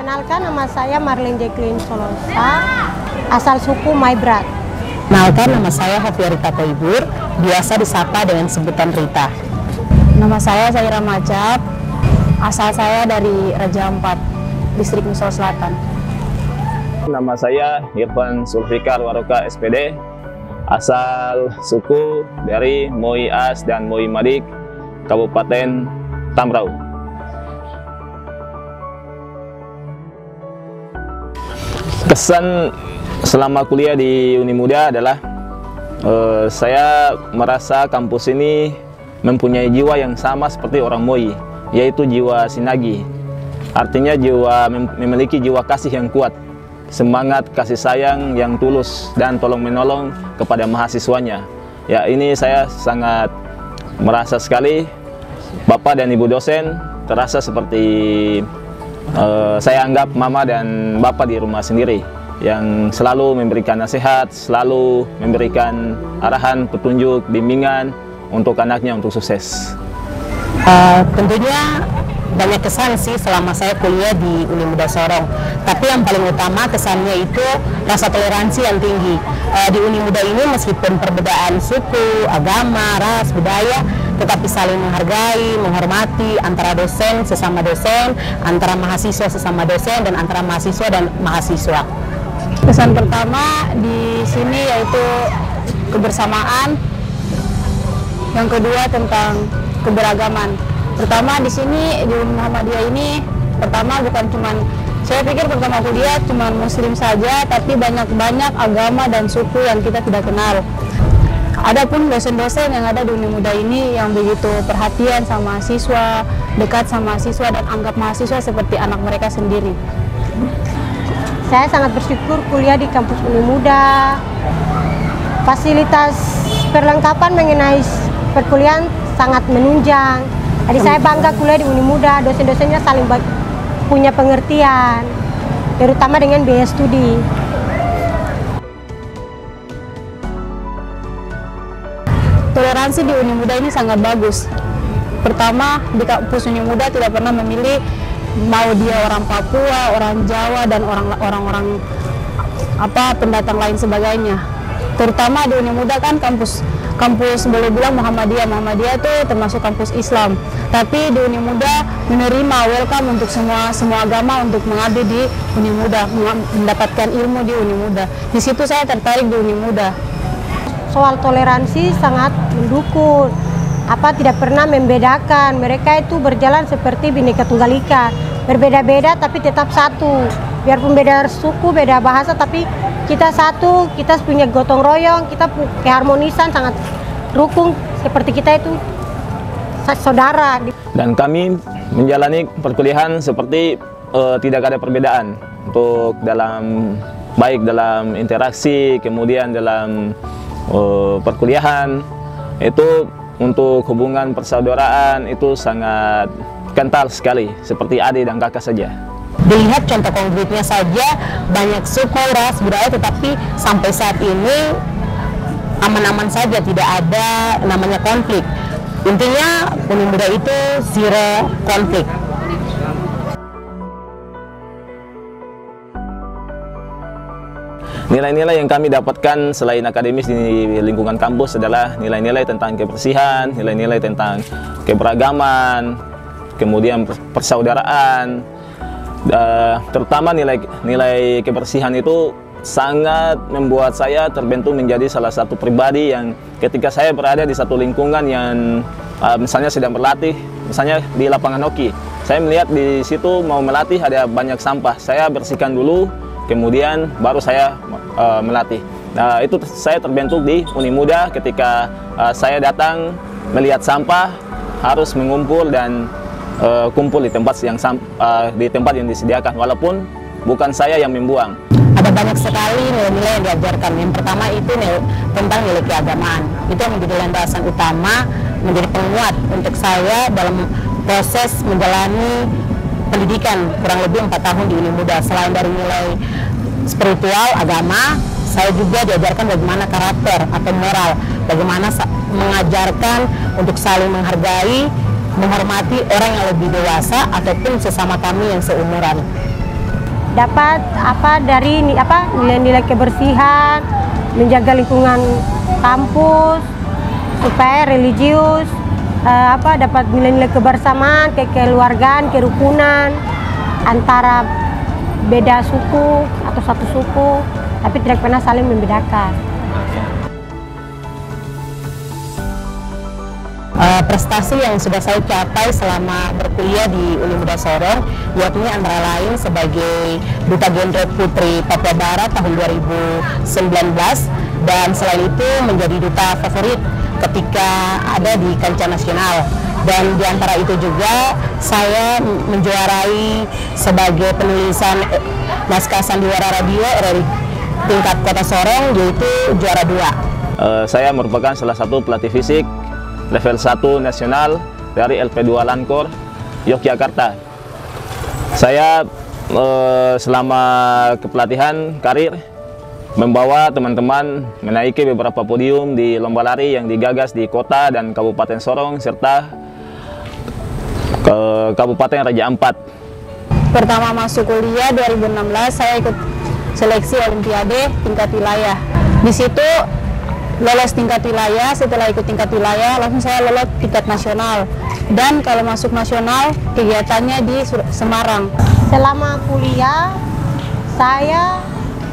Kenalkan, nama saya Marlene Jacqueline Solosa, asal suku Maibrat. Kenalkan, nama saya Hafiarita Toibur, biasa disapa dengan sebutan Rita. Nama saya Zaira Majab, asal saya dari Raja Ampat, Distrik Misol Selatan. Nama saya Irfan Sulfikar Waroka SPD, asal suku dari Moi As dan Moi Madik, Kabupaten Tamrau. Kesan selama kuliah di Unimuda adalah saya merasa kampus ini mempunyai jiwa yang sama seperti orang Moi, yaitu jiwa sinagi. Artinya memiliki jiwa kasih yang kuat, semangat kasih sayang yang tulus dan tolong menolong kepada mahasiswanya. Ya, ini saya sangat merasa sekali Bapak dan Ibu dosen terasa seperti saya anggap mama dan bapak di rumah sendiri, yang selalu memberikan nasihat, selalu memberikan arahan, petunjuk, bimbingan untuk anaknya untuk sukses. Tentunya banyak kesan sih selama saya kuliah di Unimuda Sorong. Tapi yang paling utama kesannya itu rasa toleransi yang tinggi. Di Unimuda ini meskipun perbedaan suku, agama, ras, budaya, tetapi saling menghargai, menghormati antara dosen sesama dosen, antara mahasiswa sesama dosen, dan antara mahasiswa dan mahasiswa. Kesan pertama di sini yaitu kebersamaan. Yang kedua tentang keberagaman. Pertama di sini di Muhammadiyah ini, pertama bukan cuman, saya pikir pertama kuliah cuman muslim saja, tapi banyak agama dan suku yang kita tidak kenal. Adapun dosen-dosen yang ada di Unimuda ini yang begitu perhatian sama mahasiswa, dekat sama mahasiswa, dan anggap mahasiswa seperti anak mereka sendiri. Saya sangat bersyukur kuliah di kampus Unimuda. Fasilitas perlengkapan mengenai perkuliahan sangat menunjang. Jadi saya bangga kuliah di Unimuda, dosen-dosennya saling punya pengertian, terutama dengan biaya studi. Toleransi di Unimuda ini sangat bagus. Pertama, di kampus Unimuda tidak pernah memilih mau dia orang Papua, orang Jawa, dan orang-orang pendatang lain sebagainya. Terutama di Unimuda kan kampus boleh bilang Muhammadiyah itu termasuk kampus Islam. Tapi di Unimuda menerima welcome untuk semua agama untuk mengabdi di Unimuda, mendapatkan ilmu di Unimuda. Di situ saya tertarik di Unimuda. Soal toleransi sangat mendukung, tidak pernah membedakan. Mereka itu berjalan seperti Bhinneka Tunggal Ika, berbeda-beda tapi tetap satu. Biarpun beda suku, beda bahasa, tapi kita satu, kita punya gotong royong, kita keharmonisan sangat rukun, seperti kita itu saudara. Dan kami menjalani perkuliahan seperti tidak ada perbedaan untuk baik dalam interaksi, kemudian dalam perkuliahan. Itu untuk hubungan persaudaraan itu sangat kental sekali, seperti adik dan kakak saja. Dilihat contoh konkretnya saja, banyak suku, ras, budaya, tetapi sampai saat ini aman-aman saja, tidak ada namanya konflik. Intinya Unimuda itu zero konflik. Nilai-nilai yang kami dapatkan selain akademis di lingkungan kampus adalah nilai-nilai tentang kebersihan, nilai-nilai tentang keberagaman, kemudian persaudaraan. Terutama nilai kebersihan itu sangat membuat saya terbentuk menjadi salah satu pribadi yang ketika saya berada di satu lingkungan yang misalnya sedang berlatih, misalnya di lapangan hoki, saya melihat di situ mau melatih ada banyak sampah, saya bersihkan dulu, kemudian baru saya melatih. Nah, itu saya terbentuk di Unimuda ketika saya datang melihat sampah harus mengumpul dan kumpul di tempat yang disediakan, walaupun bukan saya yang membuang. Ada banyak sekali nilai-nilai yang diajarkan. Yang pertama itu tentang nilai keagamaan. Itu yang menjadi landasan utama, menjadi penguat untuk saya dalam proses menjalani pendidikan kurang lebih 4 tahun di Unimuda. Selain dari nilai spiritual, agama, saya juga diajarkan bagaimana karakter atau moral, bagaimana mengajarkan untuk saling menghargai, menghormati orang yang lebih dewasa ataupun sesama kami yang seumuran. dapat nilai-nilai kebersihan, menjaga lingkungan kampus supaya religius, dapat nilai-nilai kebersamaan, kekeluargaan, kerukunan antara beda suku atau satu suku, tapi tidak pernah saling membedakan. Prestasi yang sudah saya capai selama berkuliah di Unimuda Sorong, yakni antara lain sebagai Duta Genre Putri Papua Barat tahun 2019, dan selain itu menjadi duta favorit ketika ada di kancah nasional. Dan di antara itu juga saya menjuarai sebagai penulisan naskah sandiwara radio RRI tingkat Kota Sorong, yaitu juara 2. Saya merupakan salah satu pelatih fisik level 1 nasional dari LP2 Lankor, Yogyakarta. Saya selama kepelatihan karir membawa teman-teman menaiki beberapa podium di lomba lari yang digagas di kota dan Kabupaten Sorong serta ke Kabupaten Raja Ampat. Pertama masuk kuliah 2016 saya ikut seleksi Olimpiade tingkat wilayah. Di situ lolos tingkat wilayah, setelah ikut tingkat wilayah langsung saya lolos tingkat nasional. Dan kalau masuk nasional kegiatannya di Semarang. Selama kuliah, saya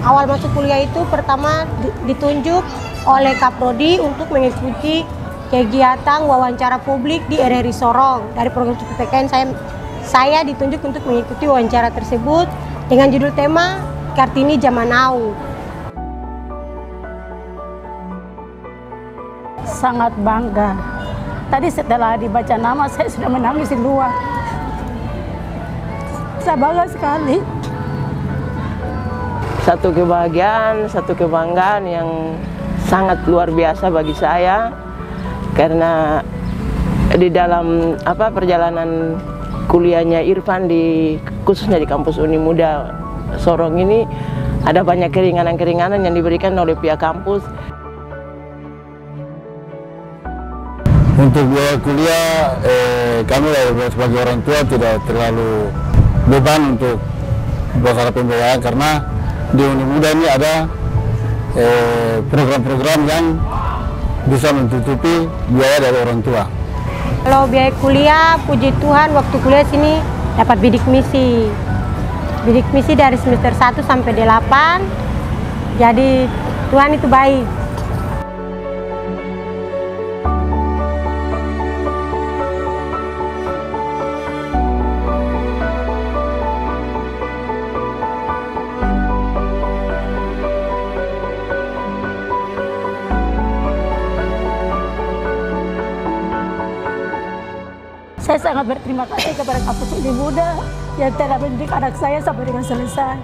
awal masuk kuliah itu pertama ditunjuk oleh Kaprodi untuk mengikuti kegiatan wawancara publik di RRI Sorong. Dari program studi PKN saya ditunjuk untuk mengikuti wawancara tersebut dengan judul tema Kartini Zaman Now. Sangat bangga. Tadi setelah dibaca nama saya sudah menangis di luar. Saya bangga sekali. Satu kebahagiaan, satu kebanggaan yang sangat luar biasa bagi saya, karena di dalam perjalanan kuliahnya Irfan khususnya di kampus Unimuda Sorong ini ada banyak keringanan-keringanan yang diberikan oleh pihak kampus. Untuk biaya kuliah, kami sebagai orang tua tidak terlalu beban untuk masalah pembiayaan, karena di Unimuda ini ada program-program yang bisa menutupi biaya dari orang tua. Kalau biaya kuliah, puji Tuhan waktu kuliah sini dapat bidik misi. Bidik misi dari semester 1 sampai 8. Jadi Tuhan itu baik. Saya sangat berterima kasih kepada kampus Unimuda yang telah mendidik anak saya sampai dengan selesai.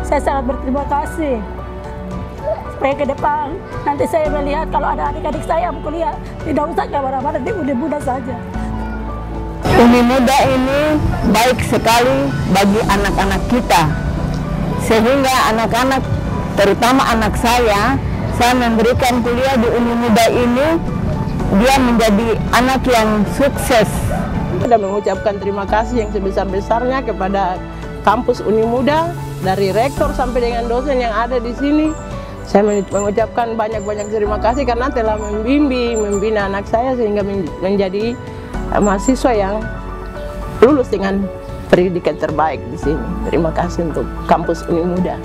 Saya sangat berterima kasih. Supaya ke depan nanti saya melihat kalau ada adik-adik saya yang kuliah, tidak usah kemana-mana, di Unimuda saja. Unimuda ini baik sekali bagi anak-anak kita, sehingga anak-anak, terutama anak saya memberikan kuliah di Unimuda ini, dia menjadi anak yang sukses. Dan mengucapkan terima kasih yang sebesar-besarnya kepada kampus Unimuda, dari rektor sampai dengan dosen yang ada di sini. Saya mengucapkan banyak-banyak terima kasih karena telah membina anak saya sehingga menjadi mahasiswa yang lulus dengan pendidikan terbaik di sini. Terima kasih untuk kampus Unimuda.